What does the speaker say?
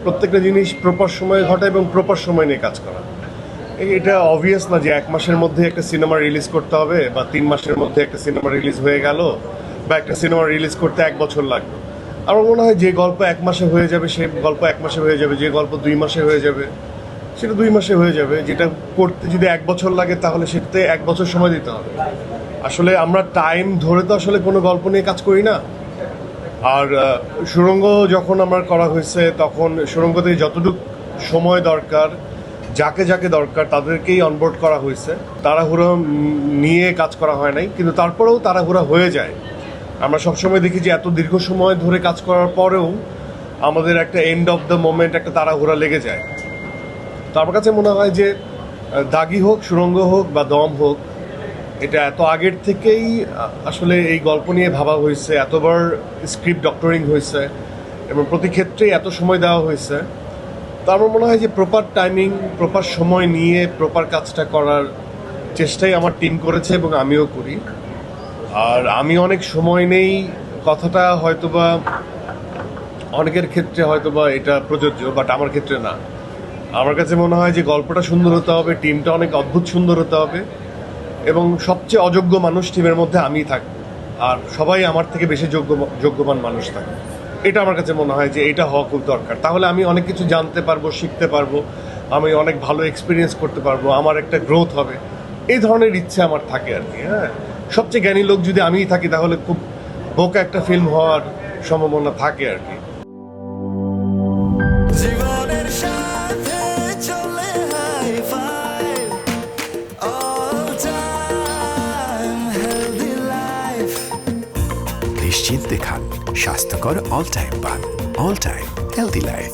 প্রত্যেকটা জিনিস প্রপার সময়ে ঘটা এবং প্রপার সময় নিয়ে কাজ করা। এটা অবভিয়াস না যে 1 মাসের মধ্যে একটা সিনেমা রিলিজ করতে হবে বা 3 মাসের মধ্যে একটা সিনেমা রিলিজ হয়ে গেল বা একটা সিনেমা রিলিজ করতে 1 বছর লাগবে। আমার মনে হয় যে গল্প 1 মাসে হয়ে যাবে সে গল্প 1 মাসে হয়ে যাবে, যে গল্প 2 মাসে হয়ে যাবে সেটা 2 মাসে হয়ে যাবে। যেটা করতে যদি 1 বছর লাগে তাহলে সেটাতে 1 বছর সময় দিতে হবে। আসলে আমরা টাইম ধরে তো আসলে কোনো গল্প নিয়ে কাজ করি না। আর সুড়ঙ্গ যখন আমার করা হয়েছে তখন সুড়ঙ্গতে যতটুকু সময় দরকার, যাকে যাকে দরকার তাদেরকেই অনবোর্ড করা হয়েছে। তাড়াহুড়ো নিয়ে কাজ করা হয় নাই, কিন্তু তারপরেও তাড়াহুড়া হয়ে যায়। আমরা সবসময় দেখি যে এত দীর্ঘ সময় ধরে কাজ করার পরেও আমাদের একটা এন্ড অফ দ্য মোমেন্ট একটা তাড়াহুড়া লেগে যায়। তো আমার কাছে মনে হয় যে দাগি হোক, সুড়ঙ্গ হোক বা দম হোক, এটা এত আগের থেকেই আসলে এই গল্প নিয়ে ভাবা হয়েছে, এতবার স্ক্রিপ্ট ডক্টরিং হয়েছে এবং প্রতি ক্ষেত্রেই এত সময় দেওয়া হয়েছে। তো আমার মনে হয় যে প্রপার টাইমিং, প্রপার সময় নিয়ে প্রপার কাজটা করার চেষ্টাই আমার টিম করেছে এবং আমিও করি। আর আমি অনেক সময় নেই কথাটা হয়তোবা অনেকের ক্ষেত্রে হয়তোবা এটা প্রযোজ্য, বাট আমার ক্ষেত্রে না। আমার কাছে মনে হয় যে গল্পটা সুন্দর হতে হবে, টিমটা অনেক অদ্ভুত সুন্দর হতে হবে এবং সবচেয়ে অযোগ্য মানুষ টিমের মধ্যে আমিই থাকবো আর সবাই আমার থেকে বেশি যোগ্যবান মানুষ থাকবে। এটা আমার কাছে মনে হয় যে এটা হওয়া খুব দরকার। তাহলে আমি অনেক কিছু জানতে পারবো, শিখতে পারবো, আমি অনেক ভালো এক্সপিরিয়েন্স করতে পারবো, আমার একটা গ্রোথ হবে। এই ধরনের ইচ্ছে আমার থাকে আর কি। হ্যাঁ, সবচেয়ে জ্ঞানী লোক যদি আমিই থাকি তাহলে খুব বোকা একটা ফিল্ম হওয়ার সম্ভাবনা থাকে আর কি। জীবনের সাথে চলে high five all time healthy life. নিশ্চিন্তে খান, স্বাস্থ্যকর অল টাইম পান। All time healthy life.